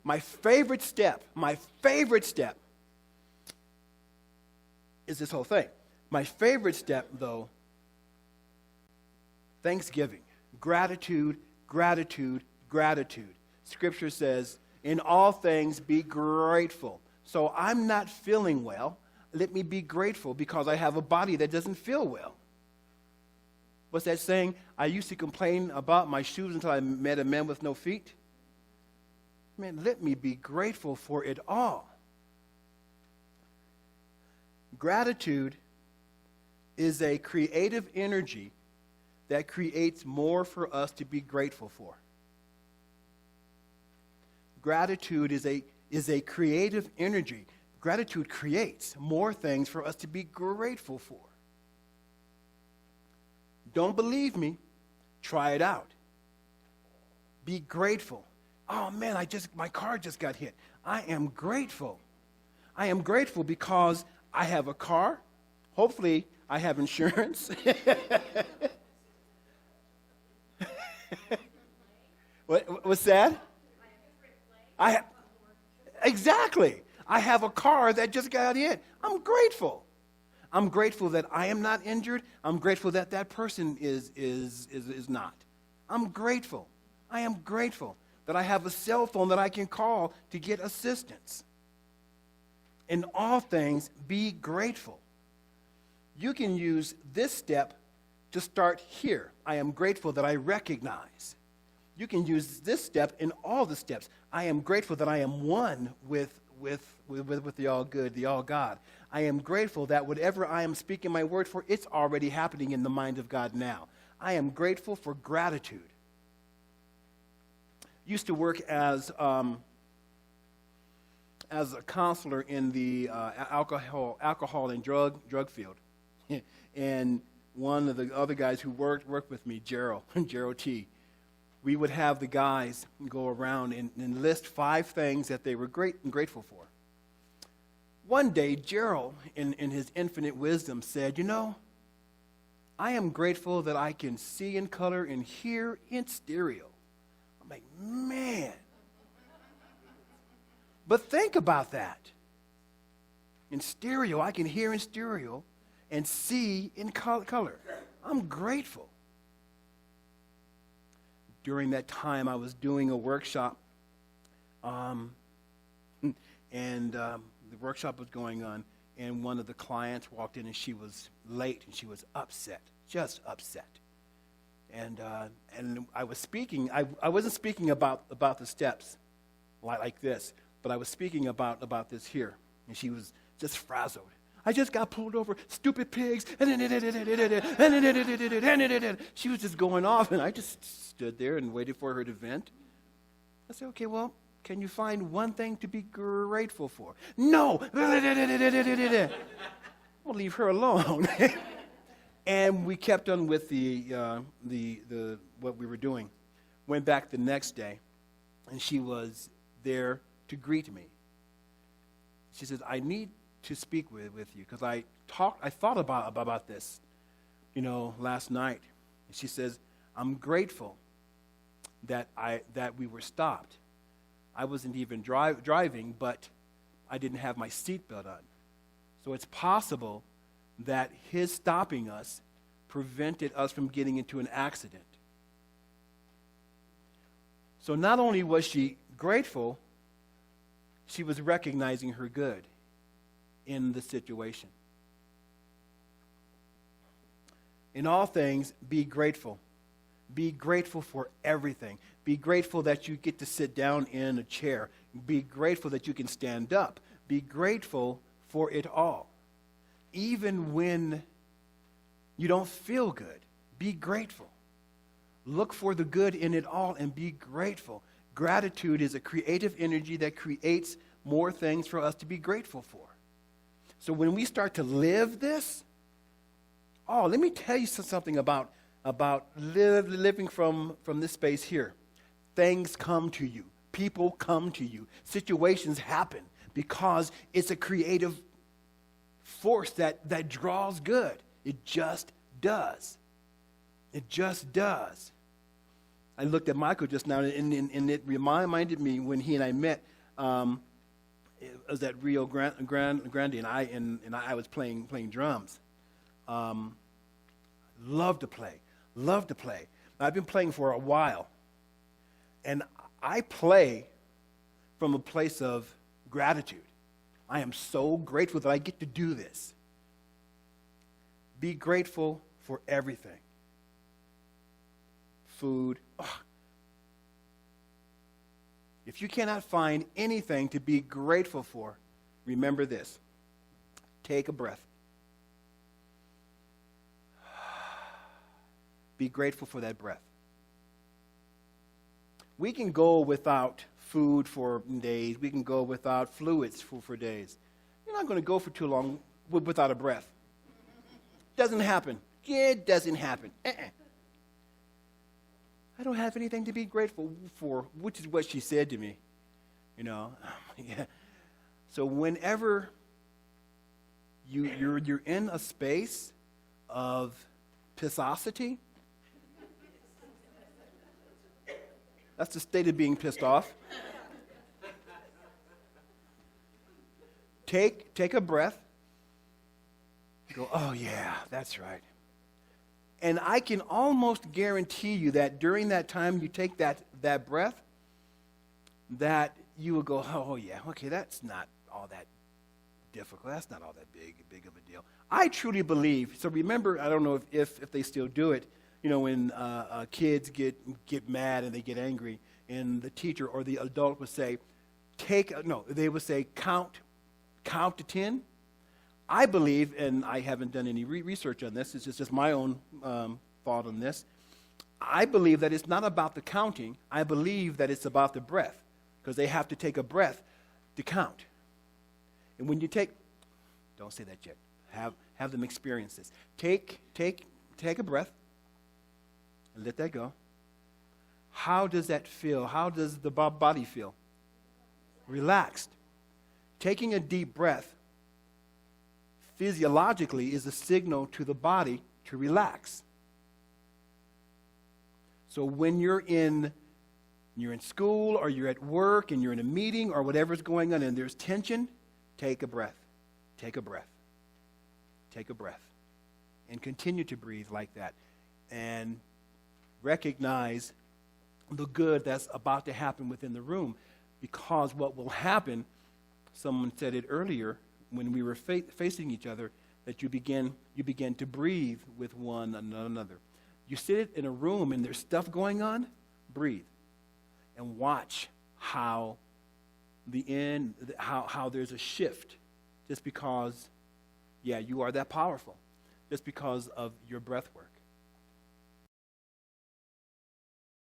My favorite step is this whole thing. My favorite step, though, thanksgiving, gratitude, gratitude, gratitude. Scripture says, in all things be grateful. So I'm not feeling well. Let me be grateful because I have a body that doesn't feel well. What's that saying? I used to complain about my shoes until I met a man with no feet. Man, let me be grateful for it all. Gratitude is a creative energy that creates more for us to be grateful for. Gratitude is a creative energy. Gratitude creates more things for us to be grateful for. Don't believe me? Try it out. Be grateful. Oh man, my car just got hit. I am grateful. I am grateful because I have a car. Hopefully, I have insurance. What's that? Exactly. I have a car that just got hit. I'm grateful. I'm grateful that I am not injured. I'm grateful that that person is not. I'm grateful. I am grateful that I have a cell phone that I can call to get assistance. In all things, be grateful. You can use this step to start here. I am grateful that I recognize. You can use this step in all the steps. I am grateful that I am one with the all good, the all God. I am grateful that whatever I am speaking my word for, it's already happening in the mind of God now. I am grateful for gratitude. Used to work as a counselor in the alcohol and drug field. And one of the other guys who worked with me, Gerald T., we would have the guys go around and list 5 things that they were grateful for. One day, Gerald, in his infinite wisdom, said, I am grateful that I can see in color and hear in stereo. I'm like, man. But think about that. In stereo, I can hear in stereo and see in color. I'm grateful. During that time, I was doing a workshop, and the workshop was going on, and one of the clients walked in, and she was late, and she was upset, just upset. And I was speaking. I wasn't speaking about the steps like this, but I was speaking about this here, and she was just frazzled. I just got pulled over, stupid pigs. She was just going off, and I just stood there and waited for her to vent. I said, okay, well, can you find one thing to be grateful for? No. We'll leave her alone. And we kept on with the what we were doing. Went back the next day, and she was there to greet me. She says, I need to speak with you because I thought about this, last night. And she says, I'm grateful that we were stopped. I wasn't even driving, but I didn't have my seatbelt on. So it's possible that his stopping us prevented us from getting into an accident. So not only was she grateful, she was recognizing her good in the situation. In all things, be grateful. Be grateful for everything. Be grateful that you get to sit down in a chair. Be grateful that you can stand up. Be grateful for it all. Even when you don't feel good, be grateful. Look for the good in it all and be grateful. Gratitude is a creative energy that creates more things for us to be grateful for. So when we start to live this, let me tell you something about living from this space here. Things come to you. People come to you. Situations happen because it's a creative force that draws good. It just does. It just does. I looked at Michael just now, and it reminded me when he and I met. It was at Rio Grande, and I was playing drums. Love to play. I've been playing for a while, and I play from a place of gratitude. I am so grateful that I get to do this. Be grateful for everything. Food. Oh. If you cannot find anything to be grateful for, remember this. Take a breath. Be grateful for that breath. We can go without food for days. We can go without fluids for days. You're not going to go for too long without a breath. Doesn't happen. It doesn't happen. I don't have anything to be grateful for, which is what she said to me. Yeah. So whenever you're in a space of pissosity, that's the state of being pissed off. Take a breath. Go, oh yeah, that's right. And I can almost guarantee you that during that time you take that breath, that you will go, oh yeah, okay, that's not all that difficult. That's not all that big of a deal. I truly believe. So remember, I don't know if they still do it. When kids get mad and they get angry, and the teacher or the adult would say, they would say count to 10. I believe, and I haven't done any research on this, it's just my own thought on this. I believe that it's not about the counting. I believe that it's about the breath, because they have to take a breath to count. And when you don't say that yet. Have them experience this. Take a breath and let that go. How does that feel? How does the body feel? Relaxed. Taking a deep breath physiologically is a signal to the body to relax. So when you're in school or you're at work and you're in a meeting or whatever's going on and there's tension, take a breath. Take a breath. Take a breath. And continue to breathe like that. And recognize the good that's about to happen within the room. Because what will happen, someone said it earlier, when we were facing each other, that you begin to breathe with one another. You sit in a room and there's stuff going on, breathe. And watch how how there's a shift just because, you are that powerful, just because of your breath work.